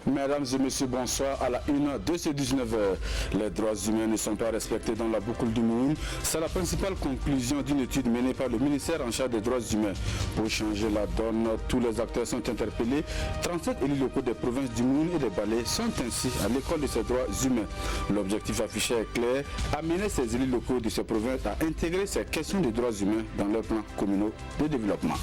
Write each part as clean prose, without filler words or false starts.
Mesdames et messieurs, bonsoir. À la une de ce 19h, les droits humains ne sont pas respectés dans la boucle du Mouhoun. C'est la principale conclusion d'une étude menée par le ministère en charge des droits humains. Pour changer la donne, tous les acteurs sont interpellés. 37 élus locaux des provinces du Mouhoun et des Balais sont ainsi à l'école de ces droits humains. L'objectif affiché est clair, amener ces élus locaux de ces provinces à intégrer ces questions de droits humains dans leurs plans communaux de développement.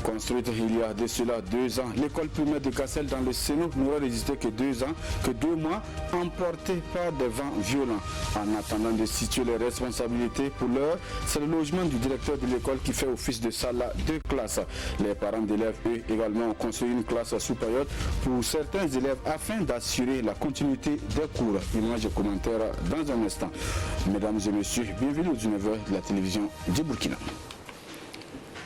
Construite il y a de cela 2 ans, l'école primaire de Cassel dans le Sénat n'aura résisté que 2 ans, que 2 mois, emportés par des vents violents. En attendant de situer les responsabilités pour l'heure, c'est le logement du directeur de l'école qui fait office de salle de classe. Les parents d'élèves, eux, également ont construit une classe sous période pour certains élèves afin d'assurer la continuité des cours. Images et commentaires dans un instant. Mesdames et messieurs, bienvenue au 19h de la télévision du Burkina.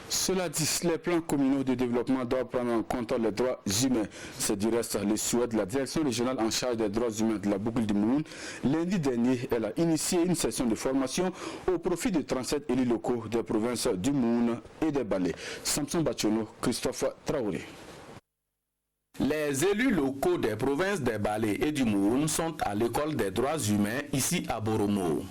Cela dit, les plans communaux de développement doivent prendre en compte les droits humains. C'est du reste le souhait de la direction régionale en charge des droits humains de la boucle du Mouhoun. Lundi dernier, elle a initié une session de formation au profit de 37 élus locaux des provinces du Mouhoun et des Balais. Samson Bachono, Christophe Traoré. Les élus locaux des provinces des Balais et du Mouhoun sont à l'école des droits humains ici à Boromo.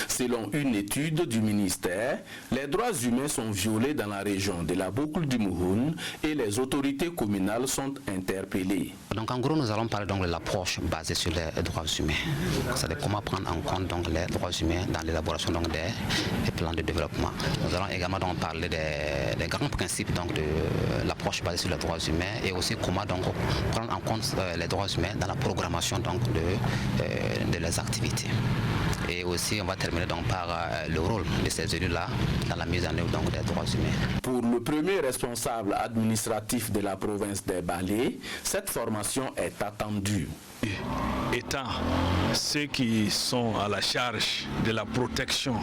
Selon une étude du ministère, les droits humains sont violés dans la région de la boucle du Mouhoun et les autorités communales sont interpellées. Donc en gros, nous allons parler donc de l'approche basée sur les droits humains. C'est-à-dire comment prendre en compte donc les droits humains dans l'élaboration donc des plans de développement. Nous allons également donc parler des grands principes donc de l'approche basée sur les droits humains et aussi comment donc prendre en compte les droits humains dans la programmation donc de leurs activités. Et aussi, on va terminer donc par le rôle de ces élus-là dans la mise en œuvre donc des droits humains. Pour le premier responsable administratif de la province des Balais, cette formation est attendue. Étant ceux qui sont à la charge de la protection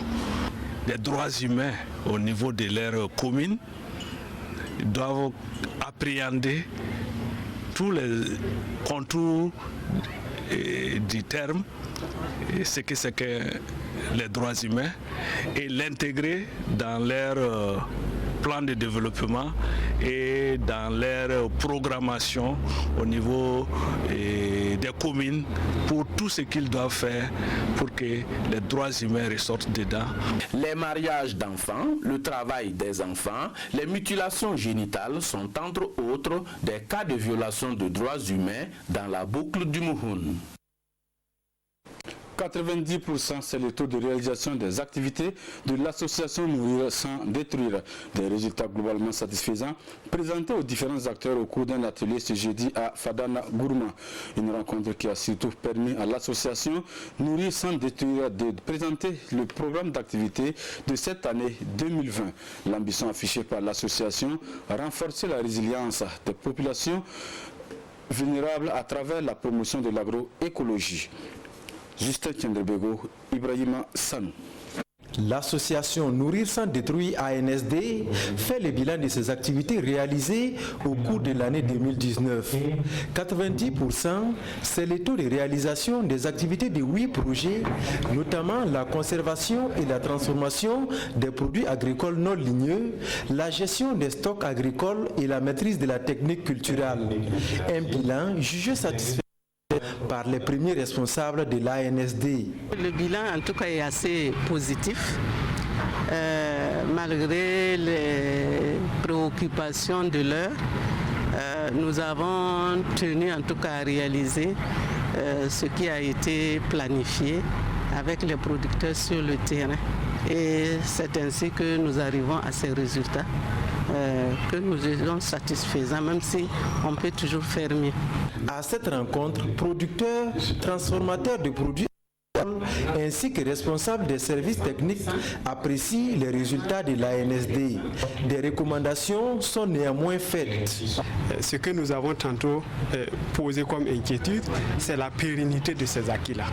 des droits humains au niveau de leur commune, ils doivent appréhender tous les contours du terme, et ce que c'est que les droits humains, et l'intégrer dans leur plan de développement et dans leur programmation au niveau des communes pour tout ce qu'ils doivent faire pour que les droits humains ressortent dedans. Les mariages d'enfants, le travail des enfants, les mutilations génitales sont entre autres des cas de violation de droits humains dans la boucle du Mouhoun. 90%, c'est le taux de réalisation des activités de l'association Nourrir sans détruire. Des résultats globalement satisfaisants présentés aux différents acteurs au cours d'un atelier ce jeudi à Fadana Gourma. Une rencontre qui a surtout permis à l'association Nourrir sans détruire de présenter le programme d'activité de cette année 2020. L'ambition affichée par l'association, renforcer la résilience des populations vulnérables à travers la promotion de l'agroécologie. Justin Tiendebego, Ibrahima Sanou. L'association Nourrir sans détruire ANSD fait le bilan de ses activités réalisées au cours de l'année 2019. 90%, c'est le taux de réalisation des activités de 8 projets, notamment la conservation et la transformation des produits agricoles non ligneux, la gestion des stocks agricoles et la maîtrise de la technique culturelle. Un bilan jugé satisfaisant par les premiers responsables de l'ANSD. Le bilan en tout cas est assez positif, malgré les préoccupations de l'heure. Nous avons tenu en tout cas à réaliser ce qui a été planifié avec les producteurs sur le terrain. Et c'est ainsi que nous arrivons à ces résultats que nous jugeons satisfaisants, même si on peut toujours faire mieux. À cette rencontre, producteurs, transformateurs de produits ainsi que responsables des services techniques apprécient les résultats de l'ANSD. Des recommandations sont néanmoins faites. Ce que nous avons tantôt posé comme inquiétude, c'est la pérennité de ces acquis-là.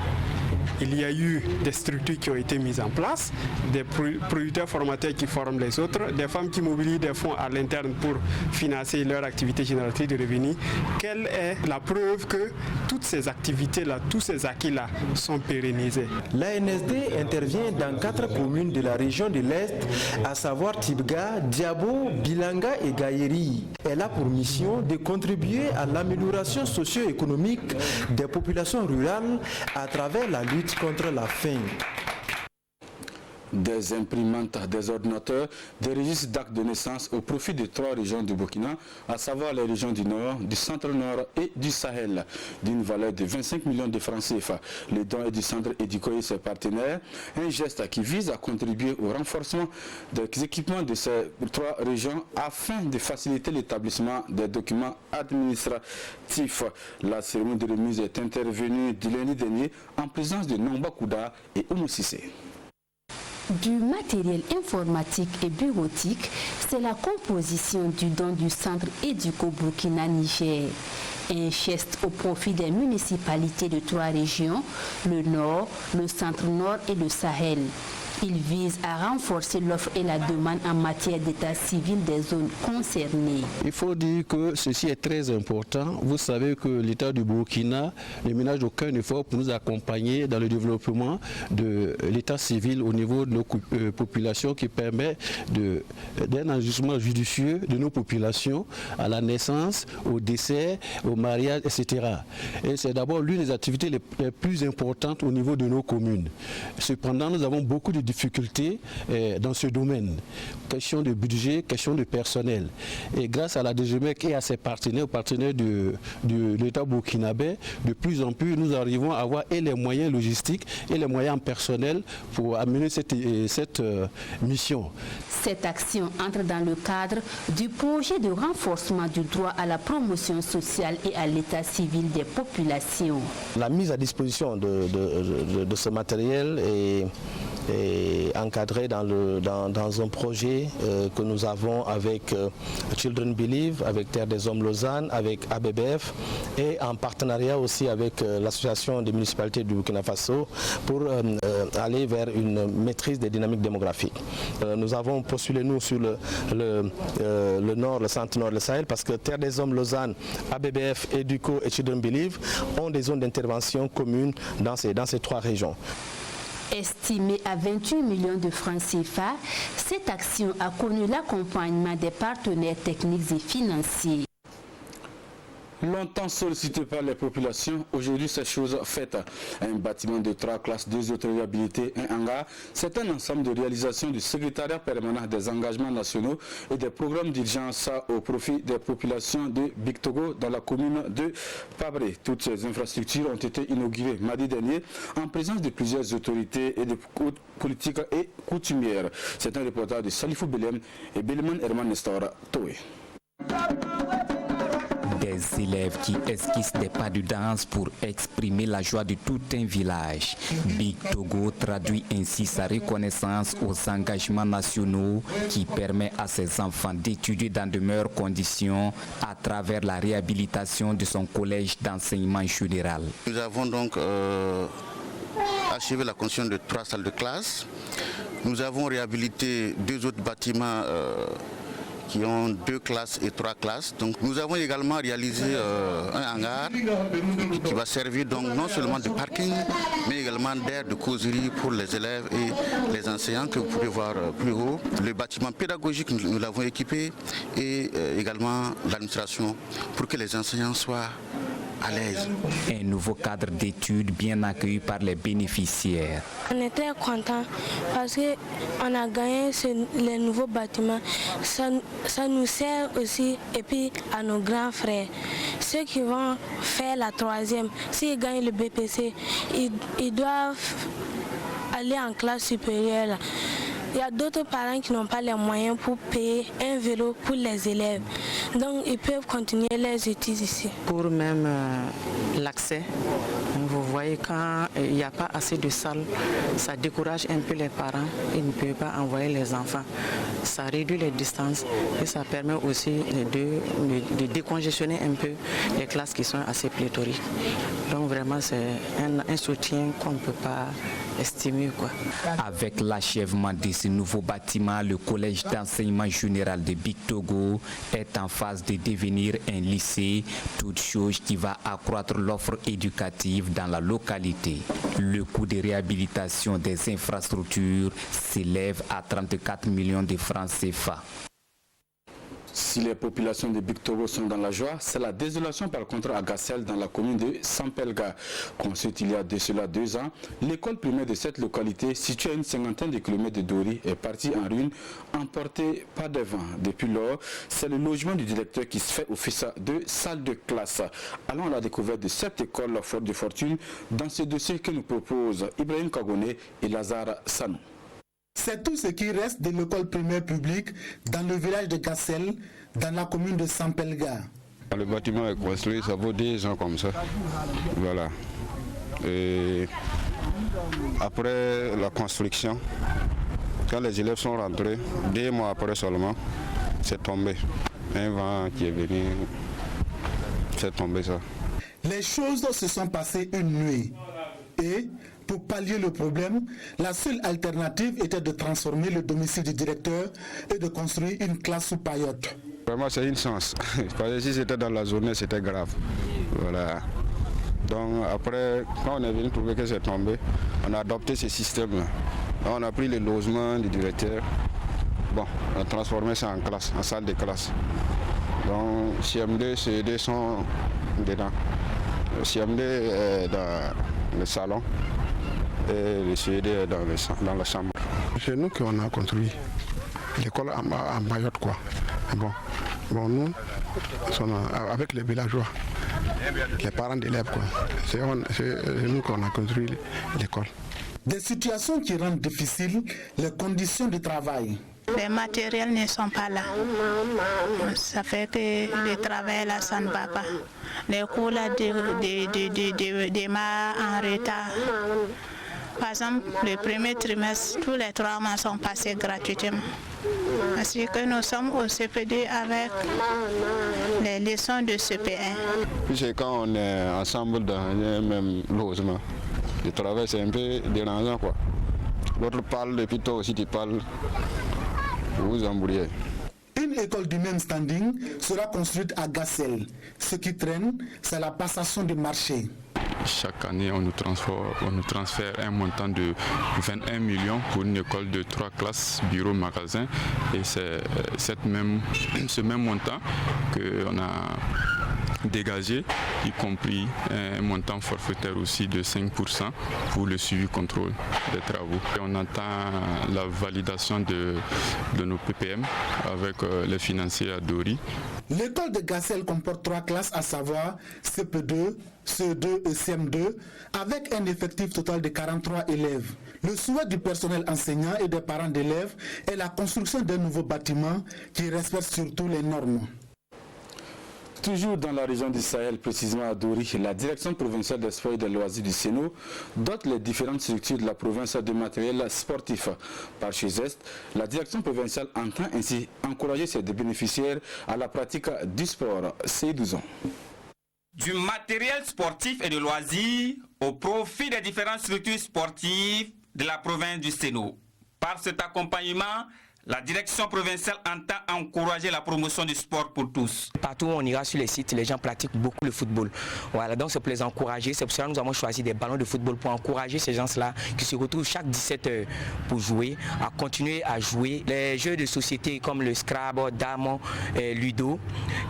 il y a eu des structures qui ont été mises en place, des producteurs formateurs qui forment les autres, des femmes qui mobilisent des fonds à l'interne pour financer leur activité génératrice de revenus. Quelle est la preuve que toutes ces activités-là, tous ces acquis-là sont pérennisés? L'ANSD intervient dans 4 communes de la région de l'Est, à savoir Tibga, Diabo, Bilanga et Gaïeri. Elle a pour mission de contribuer à l'amélioration socio-économique des populations rurales à travers la lutte contre la faim. Des imprimantes, des ordinateurs, des registres d'actes de naissance au profit de 3 régions du Burkina, à savoir les régions du Nord, du Centre-Nord et du Sahel, d'une valeur de 25 millions de francs CFA. Les dons et du Centre Édico et ses partenaires, un geste qui vise à contribuer au renforcement des équipements de ces 3 régions afin de faciliter l'établissement des documents administratifs. La cérémonie de remise est intervenue du lundi dernier en présence de Nomba Kouda et Oumou Sissé. Du matériel informatique et bureautique, c'est la composition du don du Centre Éduco Burkina Niger. Un geste au profit des municipalités de 3 régions, le Nord, le Centre-Nord et le Sahel. Il vise à renforcer l'offre et la demande en matière d'état civil des zones concernées. Il faut dire que ceci est très important. Vous savez que l'État du Burkina ne ménage aucun effort pour nous accompagner dans le développement de l'état civil au niveau de nos populations, qui permet d'un enregistrement judicieux de nos populations à la naissance, au décès, au mariage, etc. Et c'est d'abord l'une des activités les plus importantes au niveau de nos communes. Cependant, nous avons beaucoup de difficultés dans ce domaine. Question de budget, question de personnel. Et grâce à la DGMEC et à ses partenaires, aux partenaires de l'État burkinabé, de plus en plus nous arrivons à avoir et les moyens logistiques et les moyens personnels pour amener cette mission. Cette action entre dans le cadre du projet de renforcement du droit à la promotion sociale et à l'état civil des populations. La mise à disposition de ce matériel est encadré dans un projet que nous avons avec Children Believe, avec Terre des Hommes Lausanne, avec ABBF et en partenariat aussi avec l'association des municipalités du Burkina Faso pour aller vers une maîtrise des dynamiques démographiques. Nous avons postulé nous sur le Nord, le Centre-Nord, le Sahel, parce que Terre des Hommes Lausanne, ABBF, Educo et Children Believe ont des zones d'intervention communes dans ces 3 régions. Estimée à 28 millions de francs CFA, cette action a connu l'accompagnement des partenaires techniques et financiers. Longtemps sollicité par les populations, aujourd'hui c'est chose faite. Un bâtiment de 3 classes, 2 autres réhabilités, un hangar, c'est un ensemble de réalisations du secrétariat permanent des engagements nationaux et des programmes d'urgence au profit des populations de Bictogo dans la commune de Pabré. Toutes ces infrastructures ont été inaugurées mardi dernier en présence de plusieurs autorités et de politiques et coutumières. C'est un reportage de Salifou Belem et Belman Herman Nestor Toé. Des élèves qui esquissent des pas de danse pour exprimer la joie de tout un village. Bictogo traduit ainsi sa reconnaissance aux engagements nationaux qui permet à ses enfants d'étudier dans de meilleures conditions à travers la réhabilitation de son collège d'enseignement général. Nous avons donc achevé la construction de 3 salles de classe. Nous avons réhabilité 2 autres bâtiments qui ont 2 classes et 3 classes. Donc nous avons également réalisé un hangar qui va servir donc non seulement de parking, mais également d'aire de causerie pour les élèves et les enseignants que vous pouvez voir plus haut. Le bâtiment pédagogique, nous l'avons équipé et également l'administration pour que les enseignants soient à l'aise. Un nouveau cadre d'études bien accueilli par les bénéficiaires. On est très contents parce qu'on a gagné les nouveaux bâtiments. Ça nous sert aussi et puis à nos grands frères. Ceux qui vont faire la 3e, s'ils gagnent le BPC, ils doivent aller en classe supérieure. il y a d'autres parents qui n'ont pas les moyens pour payer un vélo pour les élèves. Donc ils peuvent continuer leurs études ici. Pour même l'accès, vous voyez quand il n'y a pas assez de salles, ça décourage un peu les parents, ils ne peuvent pas envoyer les enfants. Ça réduit les distances et ça permet aussi de décongestionner un peu les classes qui sont assez pléthoriques. Donc vraiment c'est un soutien qu'on ne peut pas estimer, quoi. Avec l'achèvement de ce nouveau bâtiment, le collège d'enseignement général de Big Togo est en phase de devenir un lycée, toute chose qui va accroître l'offre éducative dans la localité. Le coût de réhabilitation des infrastructures s'élève à 34 millions de francs CFA. Si les populations de Big Togo sont dans la joie, c'est la désolation par contre à Gassel dans la commune de Sampelga. Construite il y a de cela 2 ans, l'école primaire de cette localité, située à une cinquantaine de kilomètres de Dori, est partie en ruine, emportée par des vents. Depuis lors, c'est le logement du directeur qui se fait office de salle de classe. Allons à la découverte de cette école faute de fortune dans ce dossier que nous proposent Ibrahim Kagone et Lazare Sanou. C'est tout ce qui reste de l'école primaire publique dans le village de Gassel, dans la commune de Sampelga. Le bâtiment est construit, ça vaut 10 ans comme ça. Voilà. Et après la construction, quand les élèves sont rentrés, 2 mois après seulement, c'est tombé. Un vent qui est venu, c'est tombé ça. Les choses se sont passées une nuit. Et pour pallier le problème, la seule alternative était de transformer le domicile du directeur et de construire une classe sous paillote. Vraiment, c'est une chance. Parce que si c'était dans la journée, c'était grave. Voilà. Donc après, quand on est venu trouver que c'est tombé, on a adopté ce système-là. On a pris le logement du directeur. Bon, on a transformé ça en classe, en salle de classe. Donc CM2, CE2 sont dedans. Le CM2 est dans le salon et le CED est dans la chambre. C'est nous qui on a construit l'école en Mayotte, quoi. Bon, nous sommes avec les villageois, les parents d'élèves, quoi. C'est nous qui on a construit l'école. Des situations qui rendent difficiles les conditions de travail. Les matériels ne sont pas là. Ça fait que le travail là, ça ne va pas. Les cours là démarrent en retard. Par exemple, le premier trimestre, tous les 3 mois sont passés gratuitement. Parce que nous sommes au CP2 avec les leçons de CP1. Puis c'est quand on est ensemble dans un même logement. Le travail c'est un peu dérangeant, quoi. L'autre parle et puis toi aussi tu parles. Vous vous embrouillez. Une école du même standing sera construite à Gassel. Ce qui traîne, c'est la passation du marché. Chaque année, on nous transfère un montant de 21 millions pour une école de 3 classes, bureau, magasin. Et c'est ce même montant qu'on a dégagé, y compris un montant forfaitaire aussi de 5% pour le suivi contrôle des travaux. Et on attend la validation de nos PPM avec les financiers à Dori. L'école de Gassel comporte 3 classes, à savoir CP2, CE2 et CM2, avec un effectif total de 43 élèves. Le souhait du personnel enseignant et des parents d'élèves est la construction d'un nouveau bâtiment qui respecte surtout les normes. Toujours dans la région du Sahel, précisément à Dori, la direction provinciale des sports et des loisirs du Sénat dote les différentes structures de la province de matériel sportif. Par ce geste, la direction provinciale entend ainsi encourager ses bénéficiaires à la pratique du sport. C'est 12 ans. Du matériel sportif et de loisirs au profit des différentes structures sportives de la province du Sénat. Par cet accompagnement, la direction provinciale entend encourager la promotion du sport pour tous. Partout où on ira sur les sites, les gens pratiquent beaucoup le football. Voilà, donc c'est pour les encourager. C'est pour cela que nous avons choisi des ballons de football pour encourager ces gens-là qui se retrouvent chaque 17 heures pour jouer, à continuer à jouer. Les jeux de société comme le Scrabble, Dame, Ludo,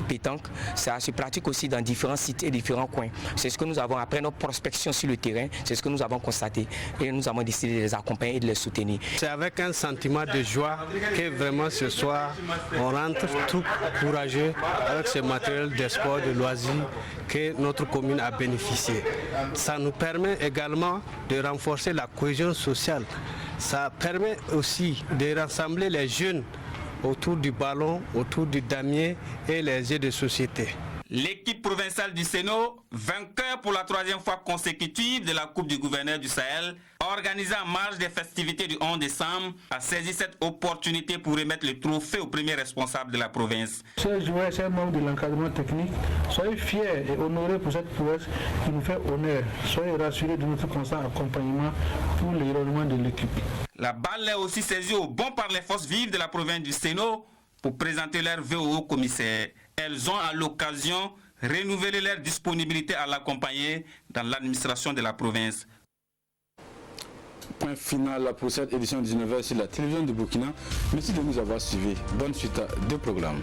pétanque, ça se pratique aussi dans différents sites et différents coins. C'est ce que nous avons, après notre prospection sur le terrain, c'est ce que nous avons constaté. Et nous avons décidé de les accompagner et de les soutenir. C'est avec un sentiment de joie que vraiment ce soir on rentre tout courageux avec ce matériel de sport, de loisirs que notre commune a bénéficié. Ça nous permet également de renforcer la cohésion sociale. Ça permet aussi de rassembler les jeunes autour du ballon, autour du damier et les jeux de société. L'équipe provinciale du Sénat, vainqueur pour la 3e fois consécutive de la Coupe du gouverneur du Sahel, organisée en marge des festivités du 11 décembre, a saisi cette opportunité pour remettre le trophée au premier responsable de la province. Ces joueurs, ces membres de l'encadrement technique, soyez fiers et honorés pour cette prouesse qui nous fait honneur. Soyez rassurés de notre constant accompagnement pour le rayonnement de l'équipe. La balle est aussi saisie au bon par les forces vives de la province du Sénat pour présenter leur vœu au haut-commissaire. Elles ont à l'occasion renouvelé leur disponibilité à l'accompagner dans l'administration de la province. Point final pour cette édition 19h sur la télévision de Burkina. Merci de nous avoir suivis. Bonne suite de programme.